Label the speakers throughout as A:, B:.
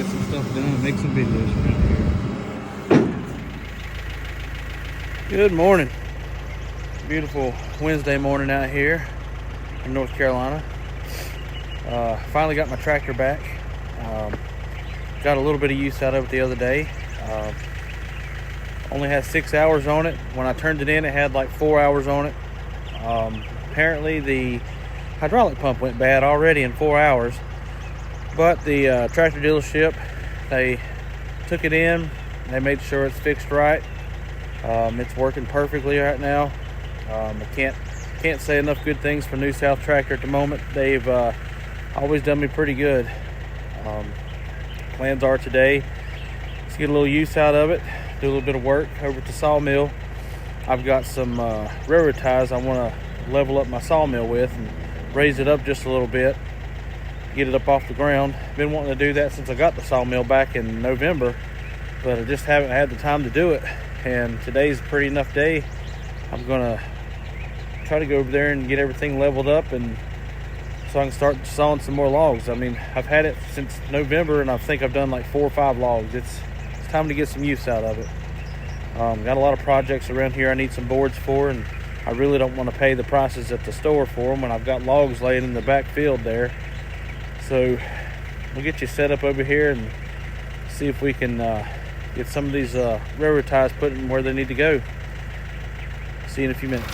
A: get some stuff done and make some videos around here. Good morning. Beautiful Wednesday morning out here in North Carolina. Finally got my tractor back. Got a little bit of use out of it the other day. Only had 6 hours on it. When I turned it in, it had like 4 hours on it. Apparently the hydraulic pump went bad already in 4 hours, but the tractor dealership, they took it in, they made sure it's fixed right. It's working perfectly right now. I can't say enough good things for New South Tractor at the moment. They've always done me pretty good. Plans are today to get a little use out of it, do a little bit of work over at the Sawmill. I've got some railroad ties I want to level up my sawmill with and raise it up just a little bit, get it up off the ground. Been wanting to do that since I got the sawmill back in November, but I just haven't had the time to do it. And today's a pretty enough day. I'm gonna try to go over there and get everything leveled up, and so I can start sawing some more logs. I mean, I've had it since November, and I think I've done like 4 or 5 logs. It's time to get some use out of it. Got a lot of projects around here I need some boards for, and I really don't want to pay the prices at the store for them when I've got logs laying in the back field there. So we'll get you set up over here and see if we can get some of these railroad ties put in where they need to go. See you in a few minutes.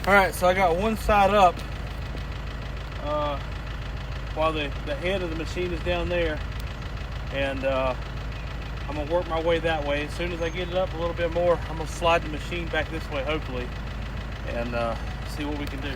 A: All right, so I got one side up while the head of the machine is down there, and I'm gonna work my way that way. As soon as I get it up a little bit more, I'm gonna slide the machine back this way, hopefully, and see what we can do.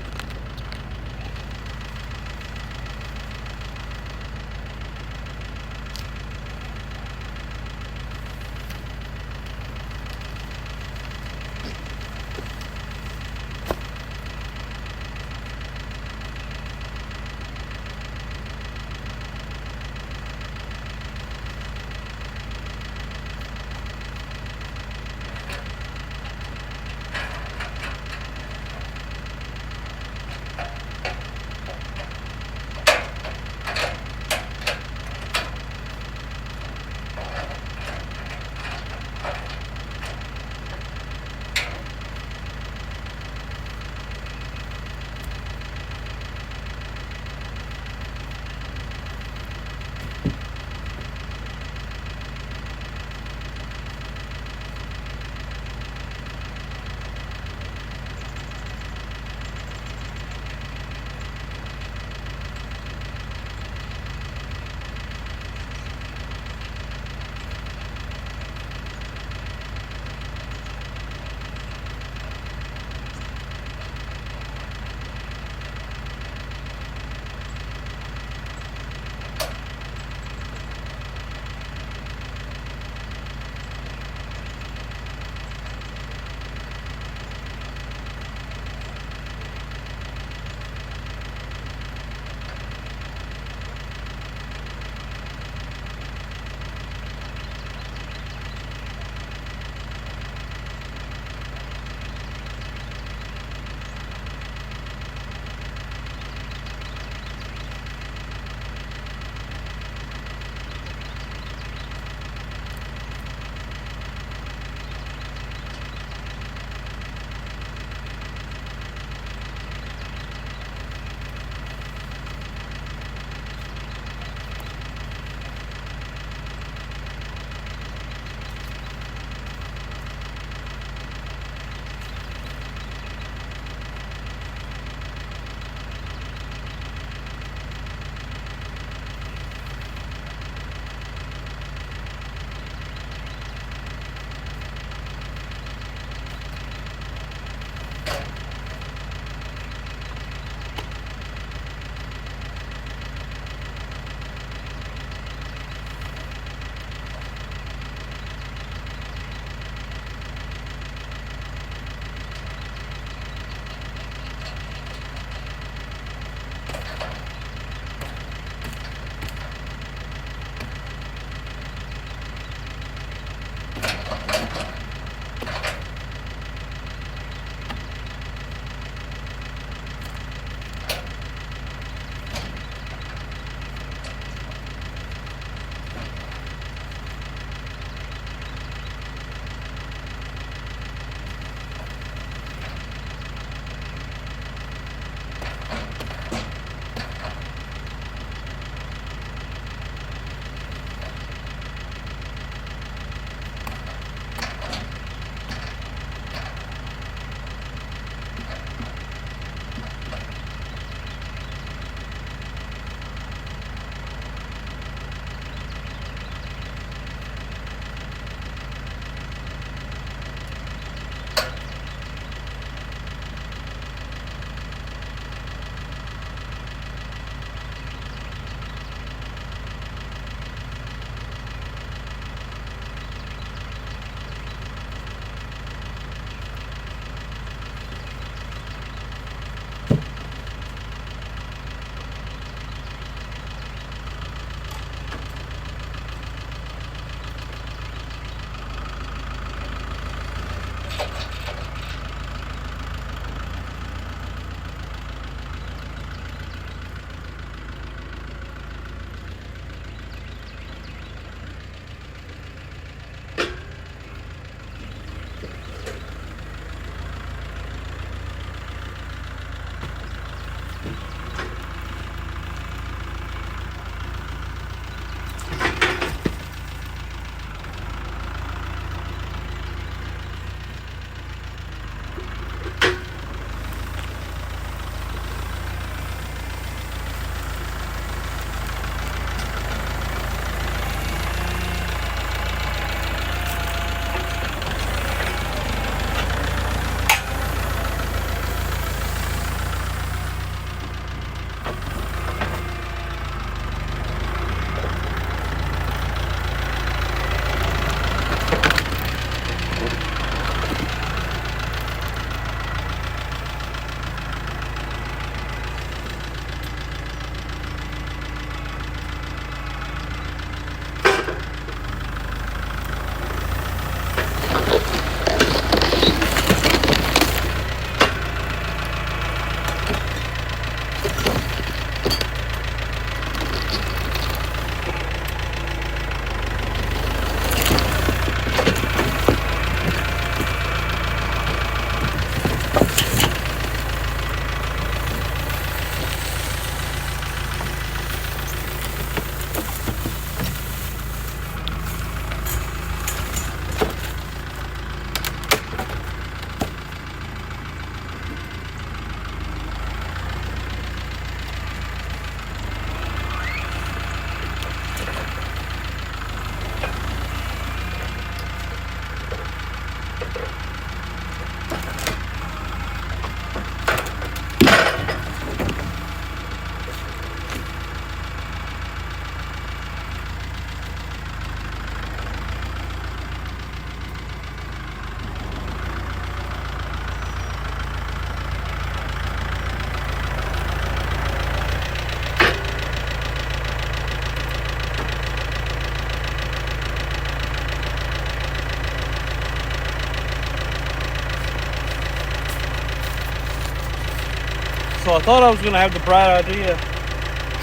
A: So I thought I was gonna have the bright idea,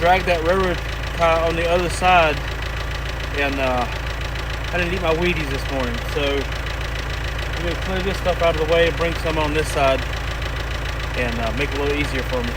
A: drag that railroad tie on the other side, and I didn't eat my Wheaties this morning. So I'm gonna clear this stuff out of the way and bring some on this side and make it a little easier for me.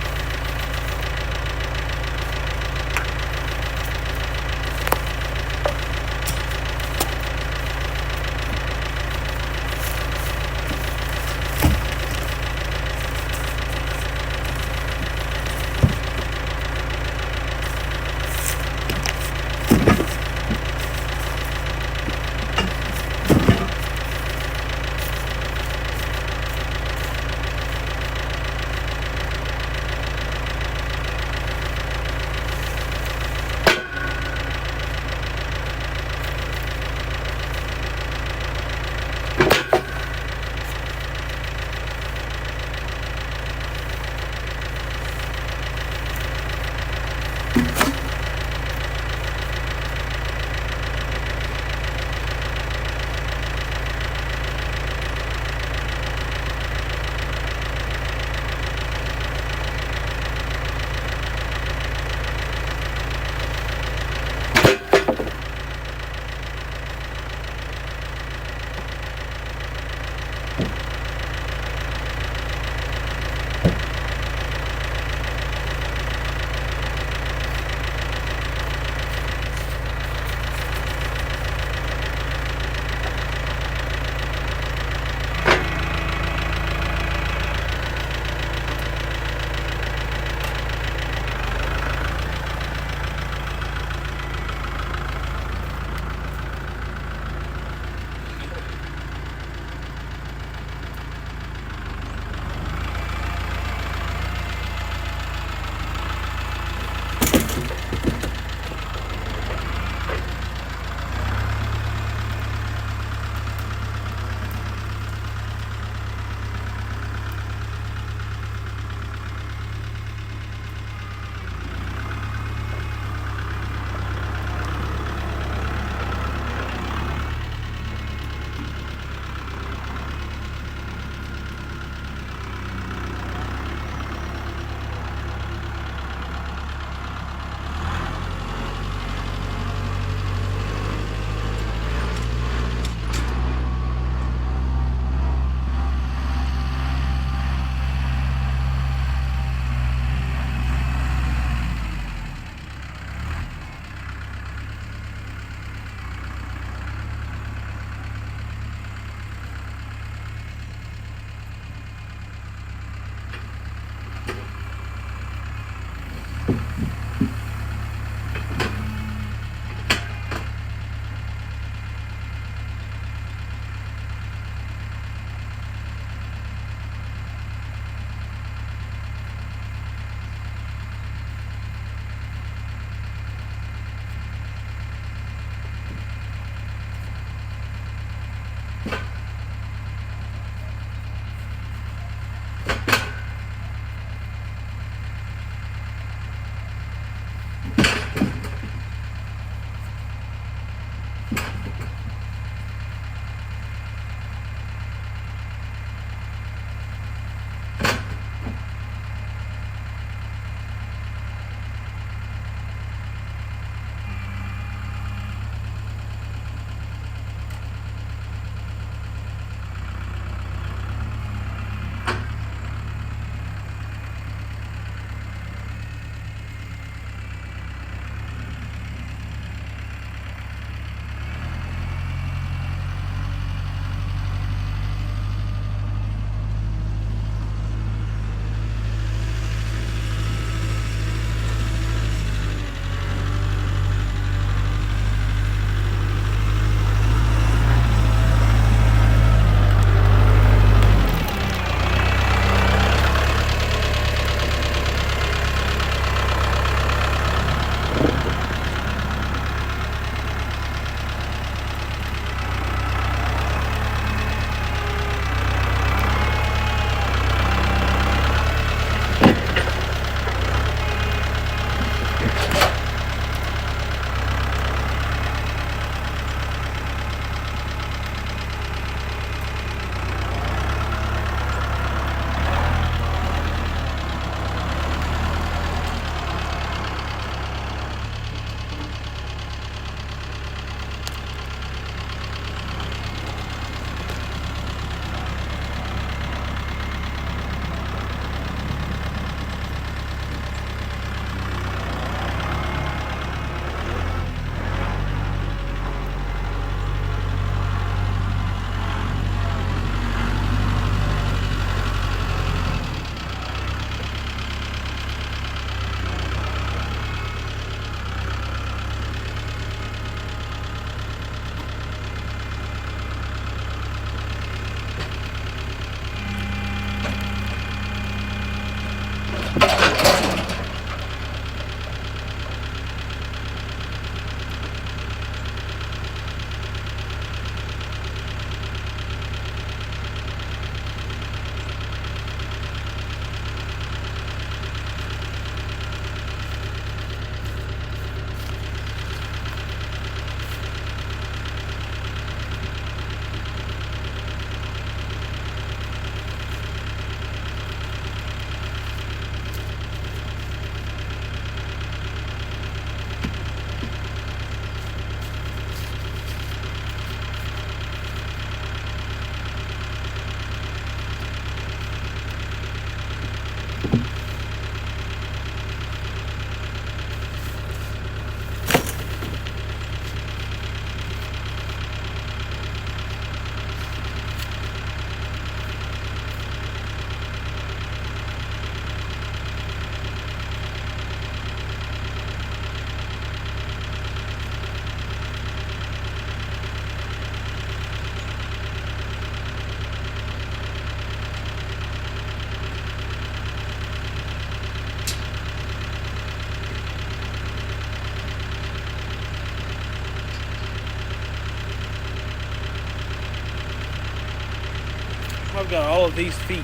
A: I've got all of these feet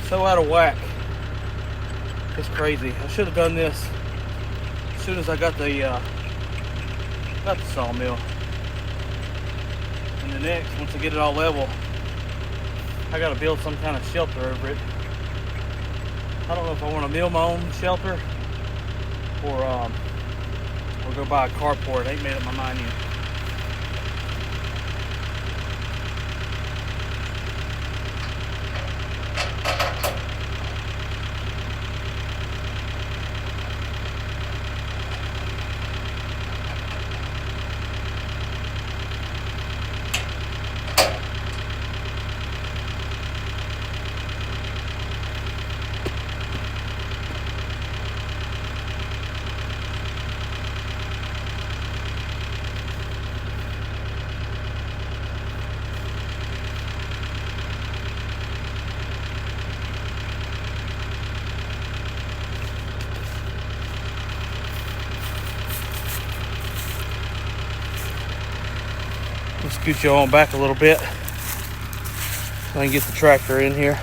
A: so out of whack. It's crazy. I should have done this as soon as I got the sawmill. And the next, once I get it all level, I gotta build some kind of shelter over it. I don't know if I want to mill my own shelter or go buy a carport. I ain't made up my mind yet. Let's scoot you on back a little bit so I can get the tractor in here.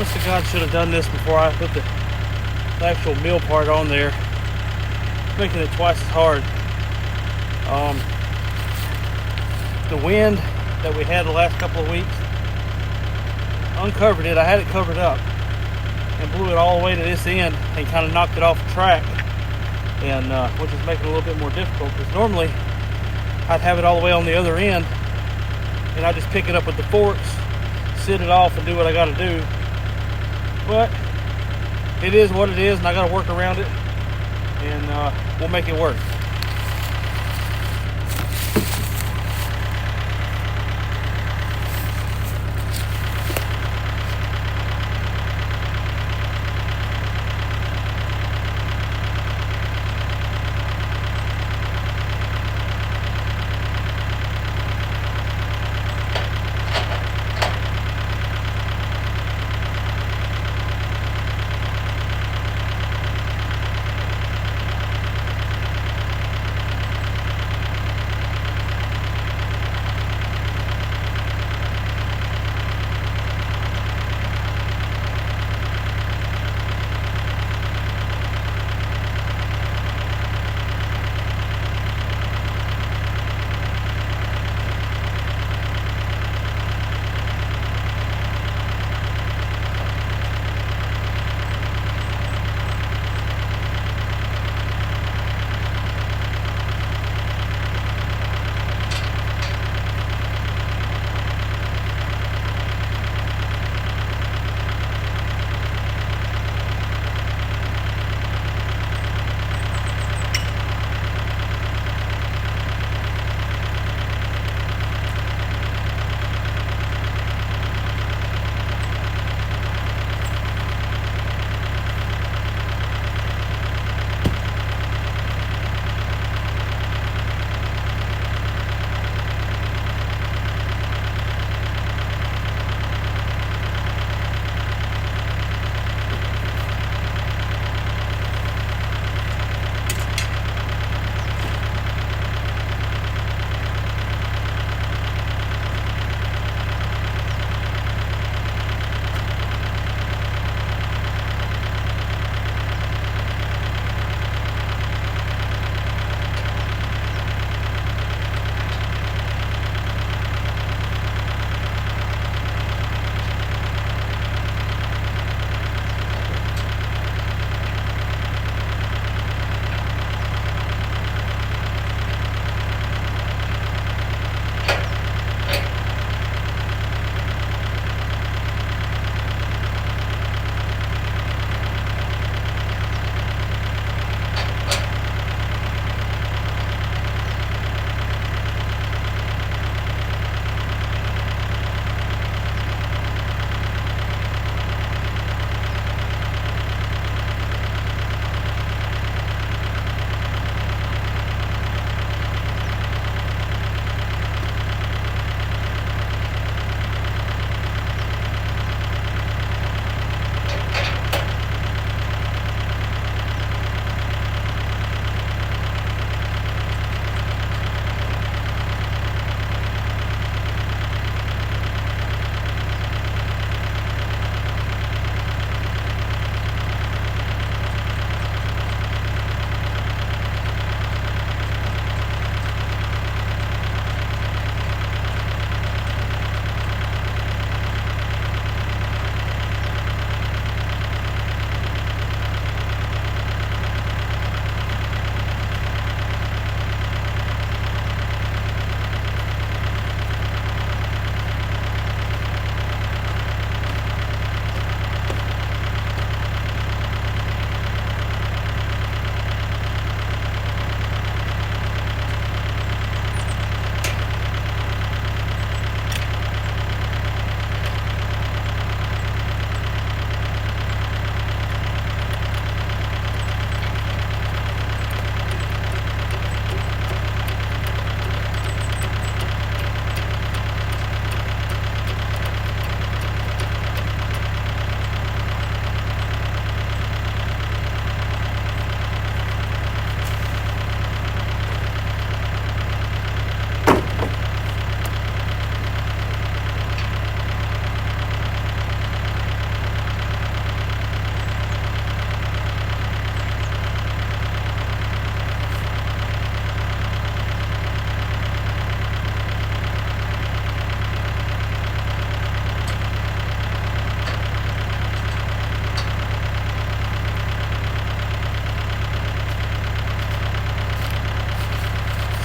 A: honest to God, should have done this before I put the actual mill part on there. It's making it twice as hard. The wind that we had the last couple of weeks uncovered it. I had it covered up and blew it all the way to this end and kind of knocked it off the track, and which is making it a little bit more difficult, because normally I'd have it all the way on the other end and I just pick it up with the forks, sit it off, and do what I got to do. But it is what it is, and I got to work around it, and we'll make it work.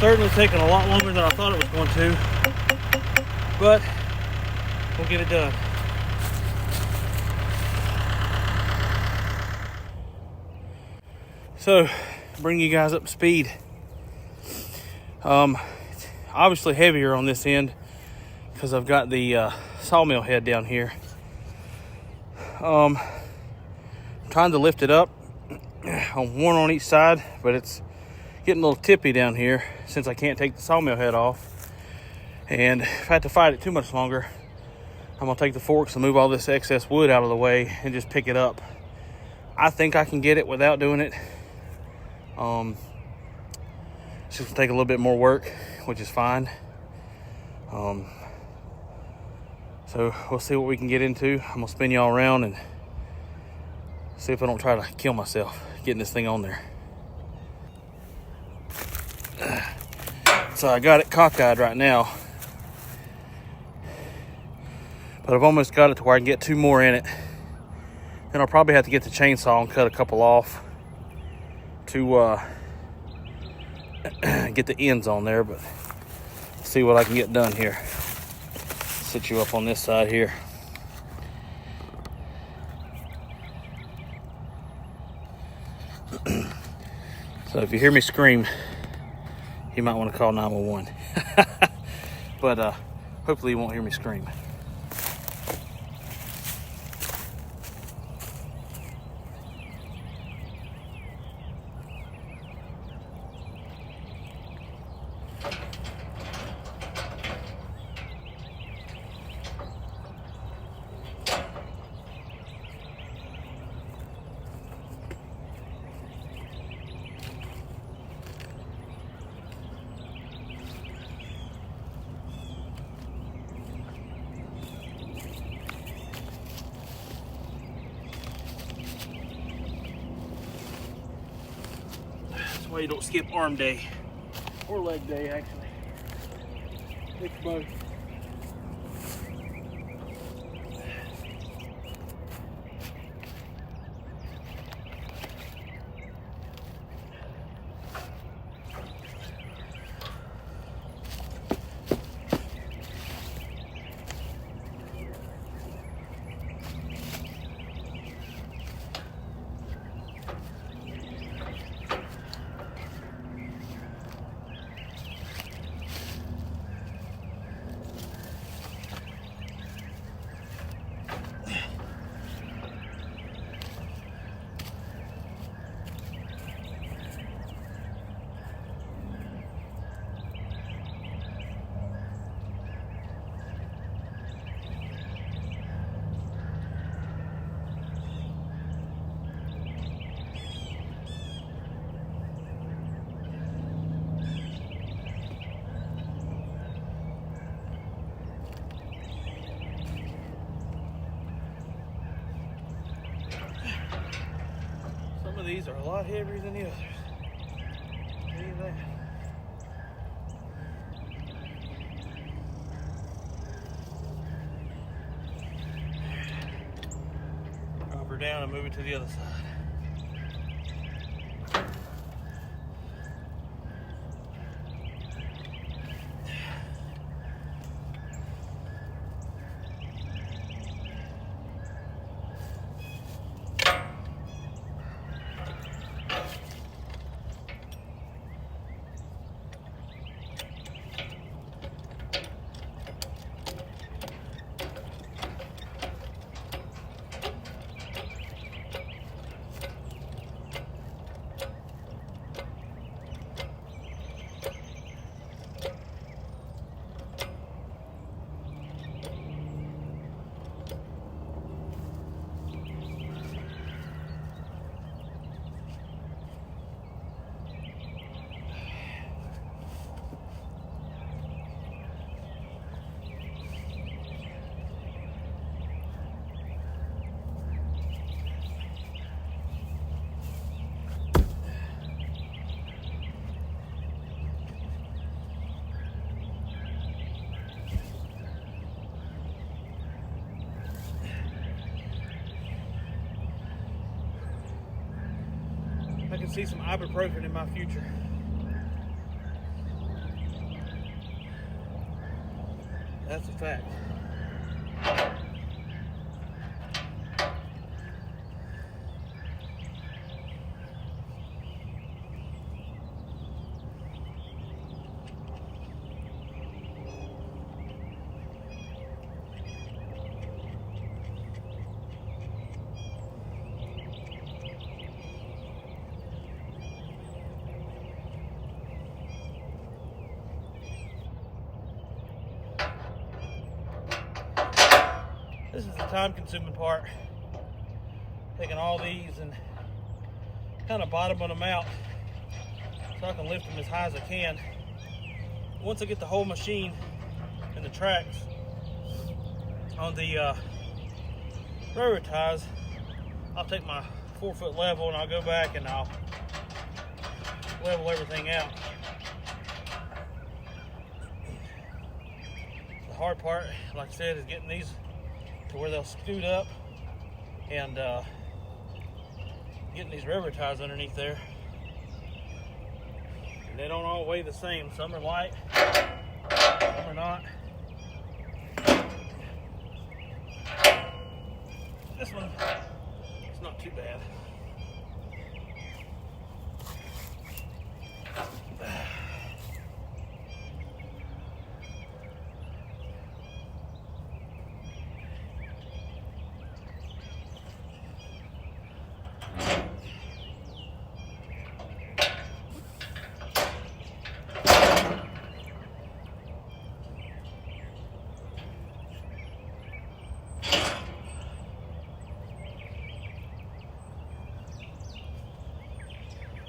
A: certainly taking a lot longer than I thought it was going to, but we'll get it done. So, bring you guys up to speed. Obviously heavier on this end because I've got the sawmill head down here. Trying to lift it up on one on each side, but it's getting a little tippy down here since I can't take the sawmill head off. And if I have to fight it too much longer, I'm gonna take the forks and move all this excess wood out of the way and just pick it up. I think I can get it without doing it. It's just gonna take a little bit more work, which is fine. So we'll see what we can get into. I'm gonna spin y'all around and see if I don't try to kill myself getting this thing on there. So I got it cockeyed right now, but I've almost got it to where I can get 2 more in it. Then I'll probably have to get the chainsaw and cut a couple off to get the ends on there, but see what I can get done here. Sit you up on this side here. So if you hear me scream, you might want to call 911. But hopefully you won't hear me scream. That's why you don't skip arm day or leg day, actually. It's both. Some of these are a lot heavier than the others. Tell you that. Drop her down and move it to the other side. I can see some ibuprofen in my future. That's a fact. This is the time-consuming part. Taking all these and kind of bottoming them out so I can lift them as high as I can. Once I get the whole machine and the tracks on the railroad ties, I'll take my 4-foot level and I'll go back and I'll level everything out. The hard part, like I said, is getting these to where they'll scoot up and getting these railroad ties underneath there. And they don't all weigh the same. Some are light, some are not. This one, it's not too bad.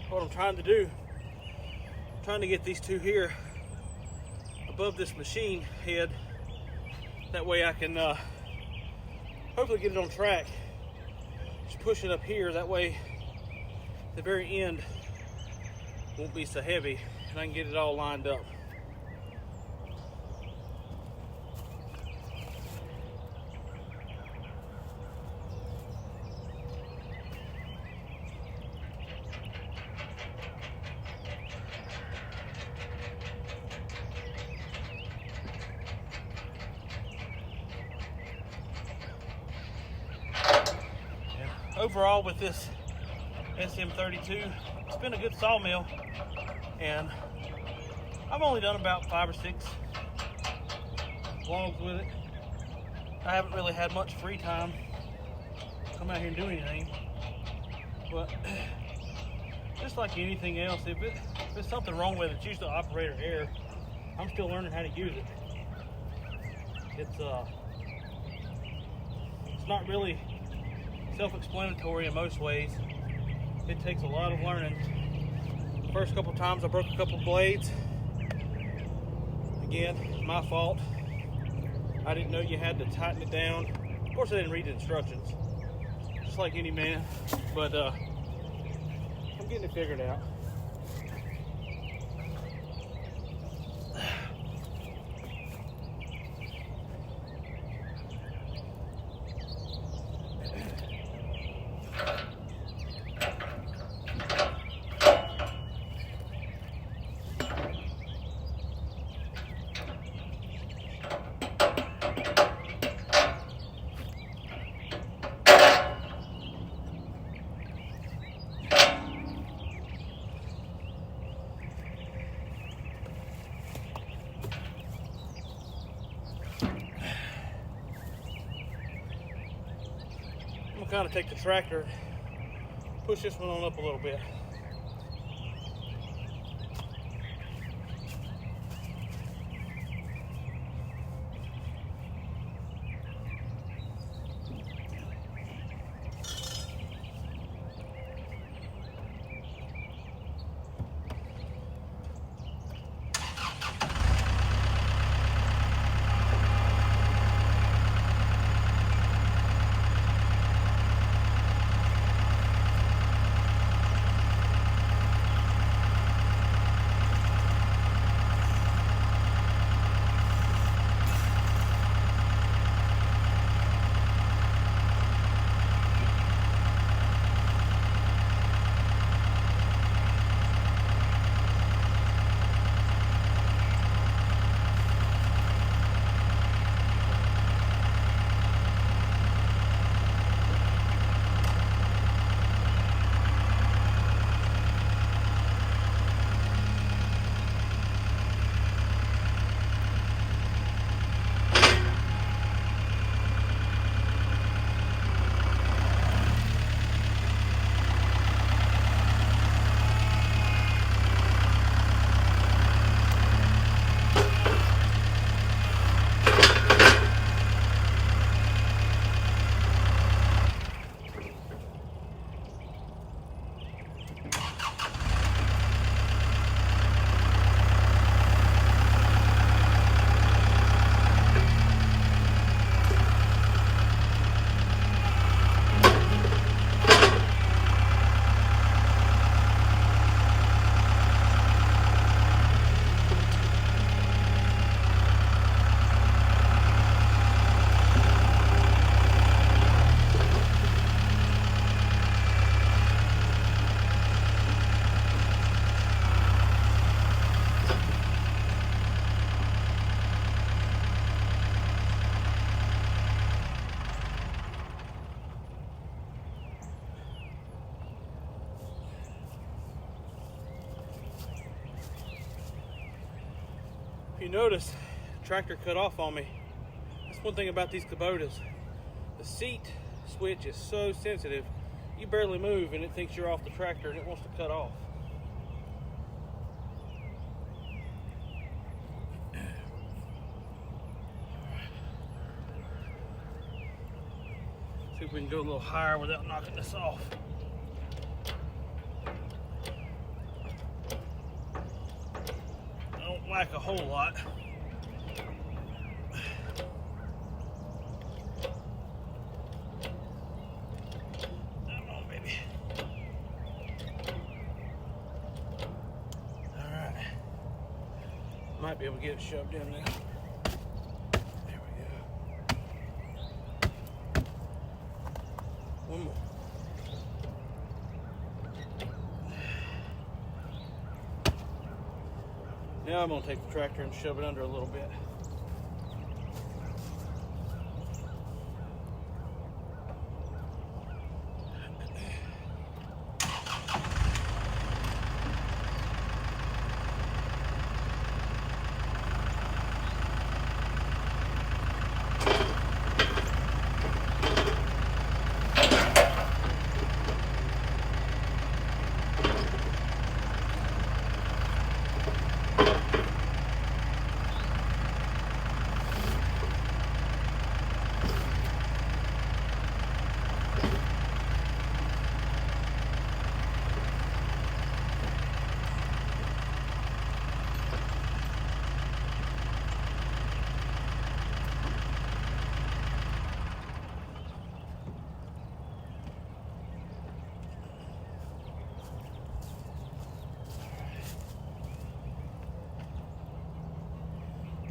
A: What I'm trying to do, I'm trying to get these two here above this machine head. That way I can hopefully get it on track. Just push it up here. That way the very end won't be so heavy and I can get it all lined up. Overall, with this SM32, it's been a good sawmill, and I've only done about 5 or 6 logs with it. I haven't really had much free time to come out here and do anything, but just like anything else, if there's something wrong with it, it's usually operator error. I'm still learning how to use it. It's not really self-explanatory in most ways. It takes a lot of learning. The first couple times I broke a couple blades. Again, my fault. I didn't know you had to tighten it down. Of course I didn't read the instructions, just like any man, but I'm getting it figured out. Kind of take the tractor, push this one on up a little bit. If you notice, the tractor cut off on me. That's one thing about these Kubotas. The seat switch is so sensitive, you barely move and it thinks you're off the tractor and it wants to cut off. See if we can go a little higher without knocking this off. I don't like a whole lot. Come on, baby. All right. Might be able to get it shoved in now. One more. Now I'm going to take the tractor and shove it under a little bit.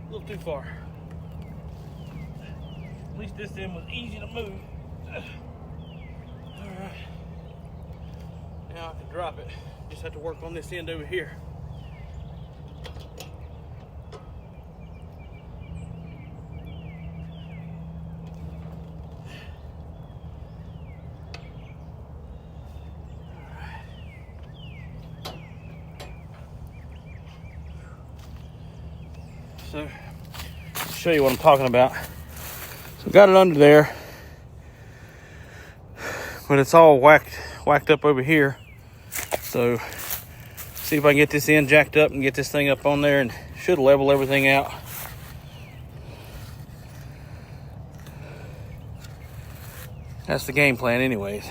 A: A little too far. At least this end was easy to move. Alright. Now I can drop it. Just have to work on this end over here. So, I'll show you what I'm talking about. So, got it under there, but it's all whacked up over here. So, see if I can get this end jacked up and get this thing up on there, and should level everything out. That's the game plan, anyways.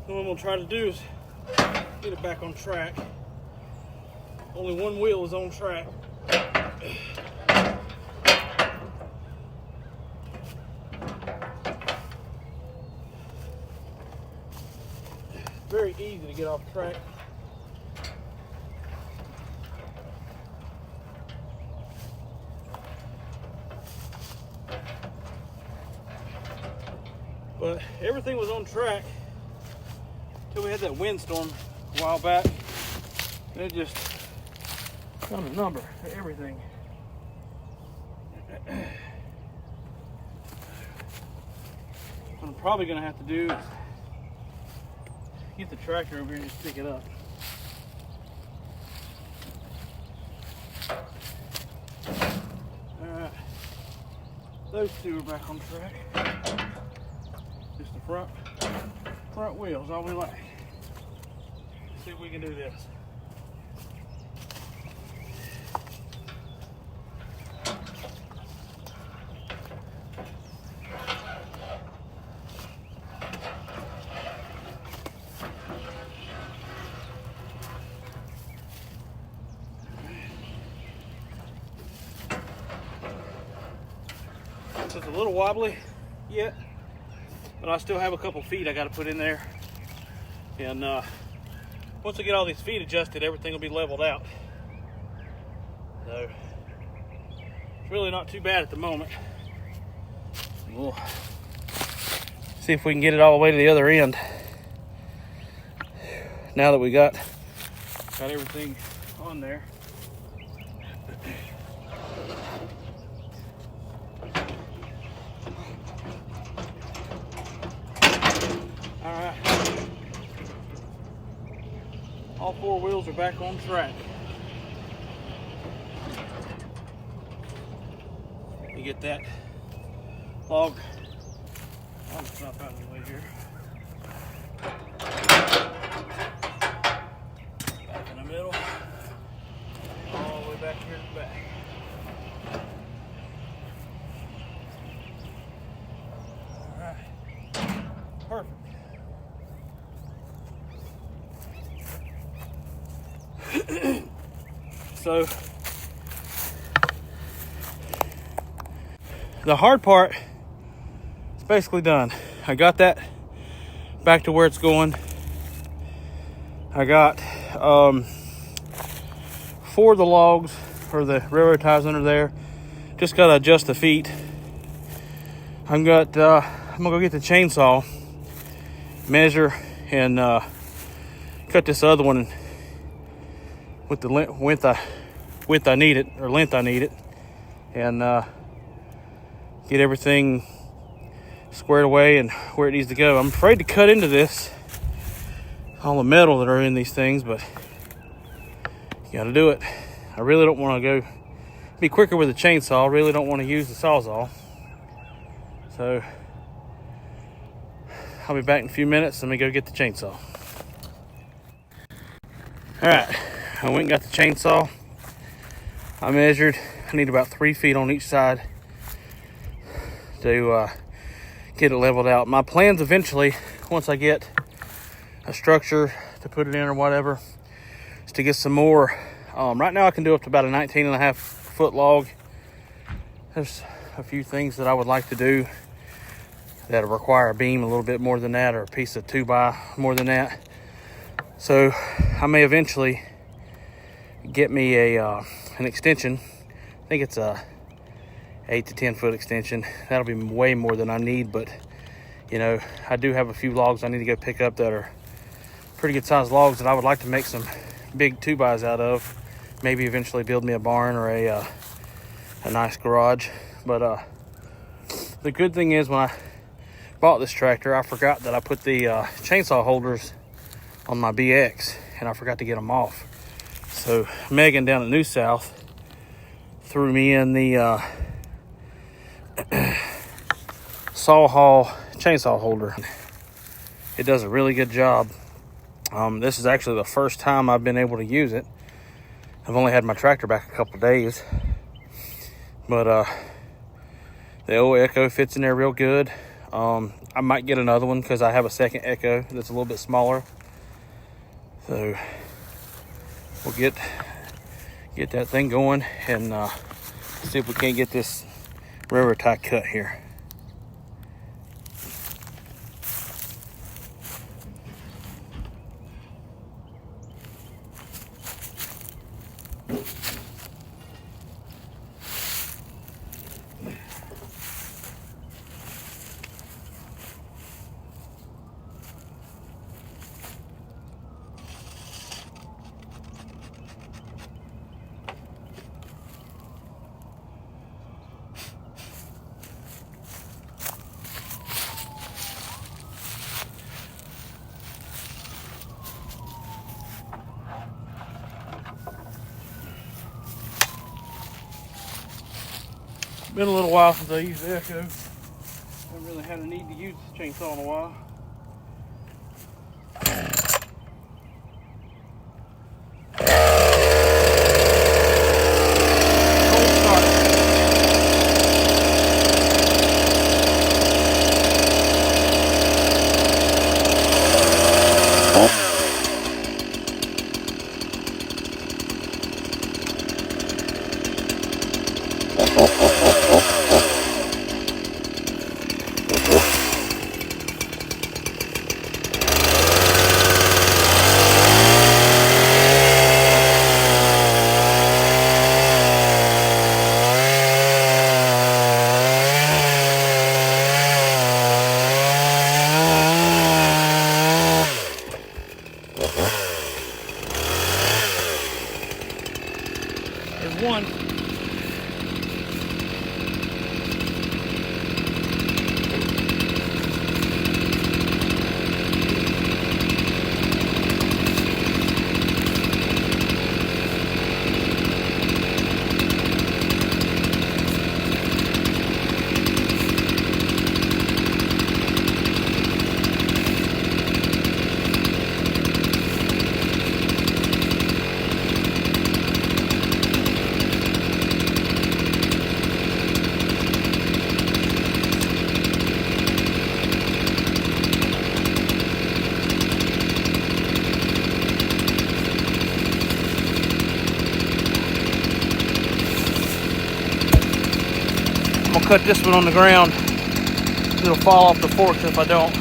A: So what I'm going to try to do is get it back on track. Only one wheel is on track. Very easy to get off track. But everything was on track until we had that windstorm a while back, and it just got a number for everything. What I'm probably going to have to do is get the tractor over here and just pick it up. Alright, those two are back on track. Just the front wheels, all we like. see if we can do this. It's a little wobbly yet, but I still have a couple feet I got to put in there. And once I get all these feet adjusted, everything will be leveled out. So it's really not too bad at the moment. We'll see if we can get it all the way to the other end. Now that we got everything on there. All right. All four wheels are back on track. You get that log. I'll just drop out of the way here. Back in the middle. All the way back here to the back. All right. Perfect. So the hard part is basically done. I got that back to where it's going. I got 4 of the logs or the railroad ties under there. Just gotta adjust the feet. I'm gonna go get the chainsaw, measure, and cut this other one with the width I need it, or length I need it, and get everything squared away and where it needs to go. I'm afraid to cut into this, all the metal that are in these things, but you gotta do it. I really don't want to go be quicker with the chainsaw. I really don't want to use the Sawzall. So I'll be back in a few minutes. Let me go get the chainsaw. All right. I went and got the chainsaw. I measured. I need about 3 feet on each side to get it leveled out. My plans eventually, once I get a structure to put it in or whatever, is to get some more. Right now I can do up to about a 19.5-foot log. There's a few things that I would like to do that require a beam a little bit more than that, or a piece of 2x more than that. So I may eventually get me an extension. I think it's a 8 to 10 foot extension. That'll be way more than I need, but you know, I do have a few logs I need to go pick up that are pretty good sized logs that I would like to make some big 2x out of. Maybe eventually build me a barn or a nice garage. But the good thing is, when I bought this tractor, I forgot that I put the chainsaw holders on my BX, and I forgot to get them off. So Megan down at New South threw me in the Sawhall chainsaw holder. It does a really good job. This is actually the first time I've been able to use it. I've only had my tractor back a couple days, but the old Echo fits in there real good. I might get another one because I have a second Echo that's a little bit smaller. So we'll get that thing going and see if we can't get this railroad tie cut here. Been a little while since I used the Echo. Haven't really had a need to use this chainsaw in a while. one. I'm gonna cut this one on the ground. It'll fall off the forks if I don't.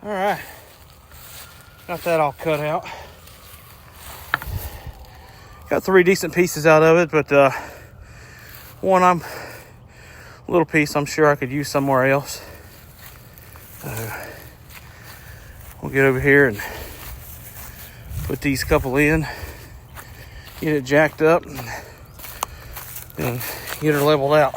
A: All right, got that all cut out. Got 3 decent pieces out of it, but one little piece I'm sure I could use somewhere else. We'll get over here and put these couple in, get it jacked up, and get her leveled out.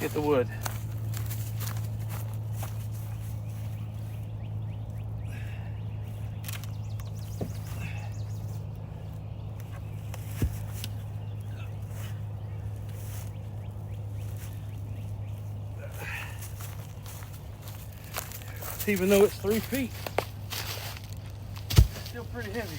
A: Get the wood. Even though it's 3 feet, it's still pretty heavy.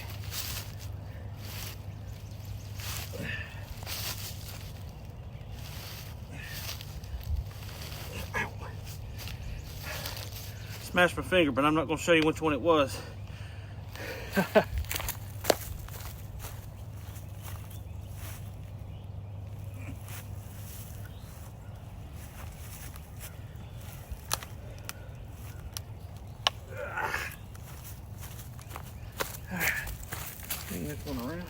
A: Smashed my finger, but I'm not going to show you which one it was. Bring this one around.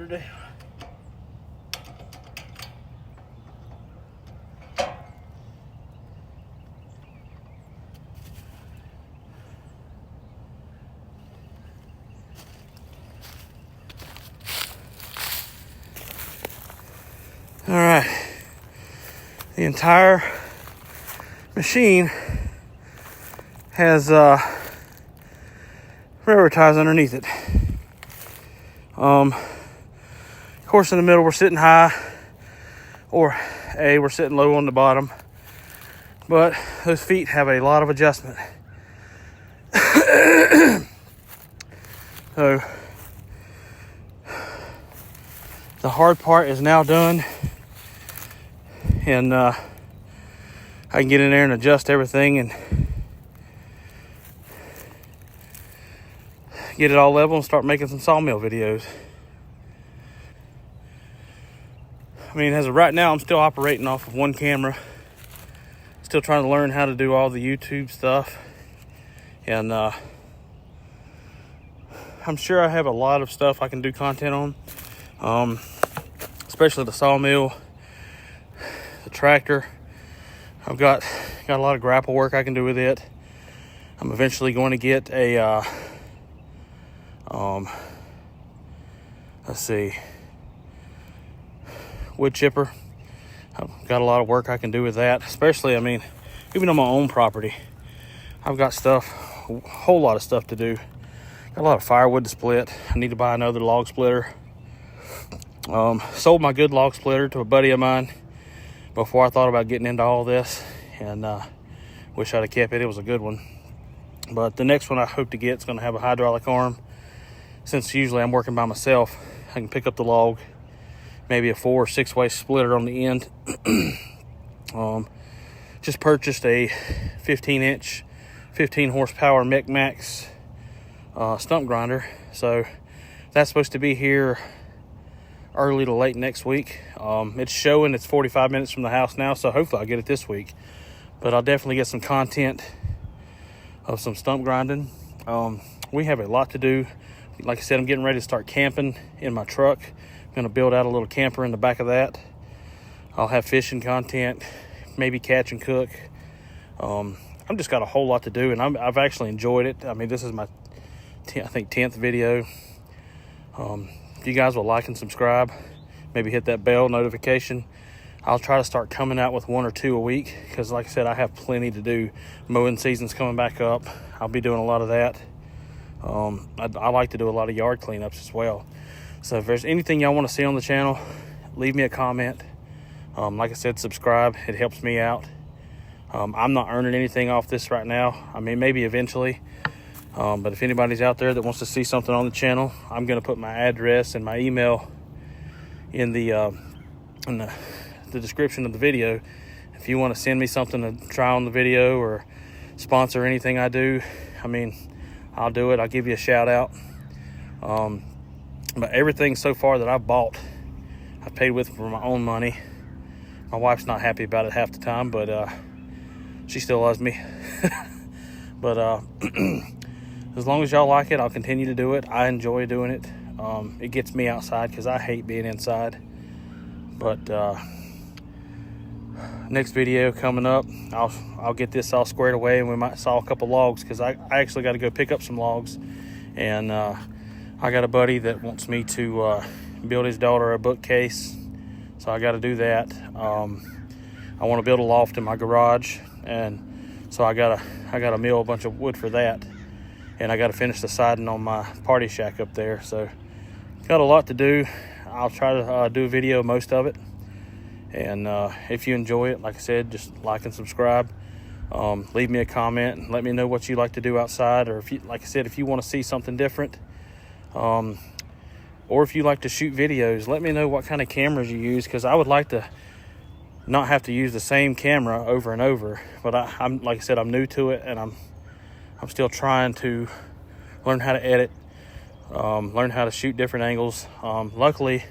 A: her down. All right, the entire machine has railroad ties underneath it. Of course, in the middle we're sitting high, or we're sitting low on the bottom, but those feet have a lot of adjustment. So the hard part is now done, and I can get in there and adjust everything and get it all level and start making some sawmill videos. I mean, as of right now, I'm still operating off of one camera. Still trying to learn how to do all the YouTube stuff. And I'm sure I have a lot of stuff I can do content on. Especially the sawmill, the tractor. I've got a lot of grapple work I can do with it. I'm eventually going to get a let's see, wood chipper. I've got a lot of work I can do with that, especially, I mean, even on my own property, I've got stuff, a whole lot of stuff to do. Got a lot of firewood to split. I need to buy another log splitter. Sold my good log splitter to a buddy of mine before I thought about getting into all this, and wish I'd have kept it. It was a good one. But the next one I hope to get is going to have a hydraulic arm. Since usually I'm working by myself, I can pick up the log, maybe a 4 or 6 way splitter on the end. Just purchased a 15-inch, 15 horsepower MechMaxx stump grinder. So that's supposed to be here early to late next week. It's showing it's 45 minutes from the house now, so hopefully I'll get it this week. But I'll definitely get some content of some stump grinding. We have a lot to do. Like I said, I'm getting ready to start camping in my truck. I'm going to build out a little camper in the back of that. I'll have fishing content, maybe catch and cook. I've just got a whole lot to do, and I've actually enjoyed it. I mean, this is my, I think, 10th video. If you guys will like and subscribe, maybe hit that bell notification. I'll try to start coming out with 1 or 2 a week, because like I said, I have plenty to do. Mowing season's coming back up. I'll be doing a lot of that. I like to do a lot of yard cleanups as well. So if there's anything y'all want to see on the channel, leave me a comment. Like I said, subscribe. It helps me out. I'm not earning anything off this right now. I mean, maybe eventually. But if anybody's out there that wants to see something on the channel, I'm going to put my address and my email in the description of the video. If you want to send me something to try on the video or sponsor anything I do, I mean, I'll do it. I'll give you a shout out. But everything so far that I've bought, I've paid with for my own money. My wife's not happy about it half the time, but she still loves me. But as long as y'all like it, I'll continue to do it. I enjoy doing it. It gets me outside because I hate being inside. But next video coming up, I'll get this all squared away, and we might saw a couple logs, because I actually got to go pick up some logs. And I got a buddy that wants me to build his daughter a bookcase, so I got to do that. I want to build a loft in my garage, and so I gotta mill a bunch of wood for that, and I got to finish the siding on my party shack up there. So got a lot to do. I'll try to do a video of most of it. And if you enjoy it, like I said, just like and subscribe. Leave me a comment and let me know what you like to do outside, or if you, like I said, if you want to see something different, or if you like to shoot videos, let me know what kind of cameras you use, because I would like to not have to use the same camera over and over. But I'm like I said, I'm new to it, and I'm still trying to learn how to edit, learn how to shoot different angles. Luckily,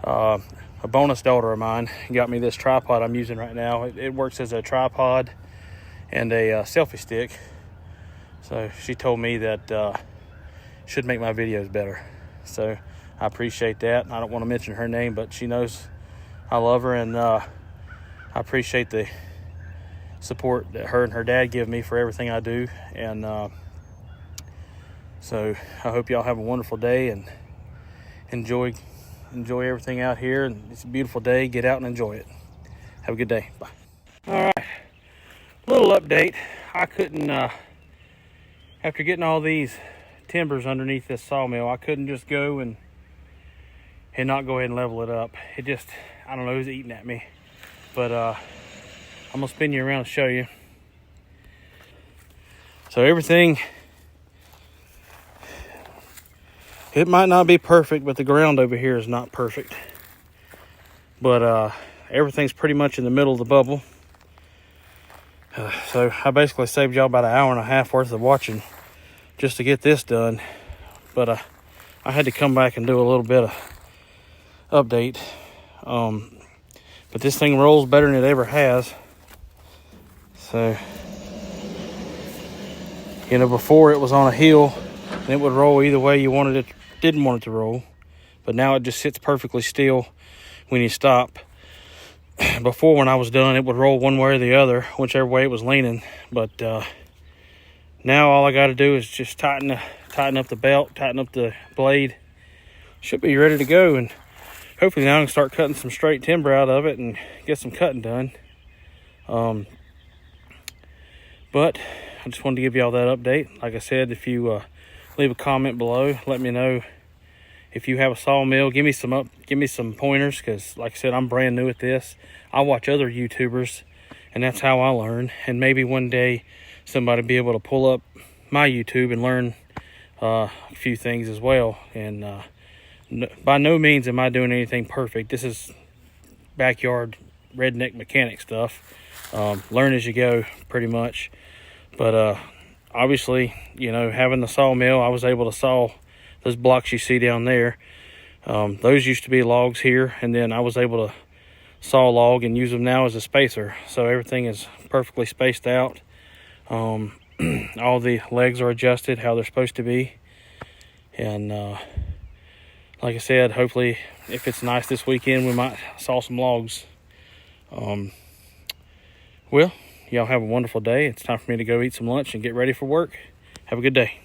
A: a bonus daughter of mine got me this tripod I'm using right now. It works as a tripod and a selfie stick. So she told me that should make my videos better. So I appreciate that. I don't want to mention her name, but she knows I love her, and I appreciate the support that her and her dad give me for everything I do. And so I hope y'all have a wonderful day and enjoy everything out here. And it's a beautiful day. Get out and enjoy it. Have a good day. Bye. All right, little update. I couldn't, after getting all these timbers underneath this sawmill, I couldn't just go and not go ahead and level it up. It just, I don't know, it was eating at me. But I'm gonna spin you around and show you. So everything, it might not be perfect, but the ground over here is not perfect. But everything's pretty much in the middle of the bubble. So I basically saved y'all about an hour and a half worth of watching just to get this done. But I had to come back and do a little bit of update. But this thing rolls better than it ever has. So, you know, before it was on a hill and it would roll either way you wanted it, didn't want it to roll. But now it just sits perfectly still when you stop. Before, when I was done, it would roll one way or the other, whichever way it was leaning. But now all I got to do is just tighten up the belt, tighten up the blade. Should be ready to go, and hopefully now I can start cutting some straight timber out of it and get some cutting done. But I just wanted to give y'all that update. Like I said, if you leave a comment below, let me know if you have a sawmill. Give me some pointers, because like I said, I'm brand new at this. I watch other YouTubers, and that's how I learn. And maybe one day somebody will be able to pull up my YouTube and learn a few things as well. And by no means am I doing anything perfect. This is backyard redneck mechanic stuff. Learn as you go, pretty much. But obviously, you know, having the sawmill, I was able to saw those blocks you see down there. Those used to be logs here, and then I was able to saw log and use them now as a spacer. So everything is perfectly spaced out. All the legs are adjusted how they're supposed to be. And like I said, hopefully if it's nice this weekend, we might saw some logs. Well, y'all have a wonderful day. It's time for me to go eat some lunch and get ready for work. Have a good day.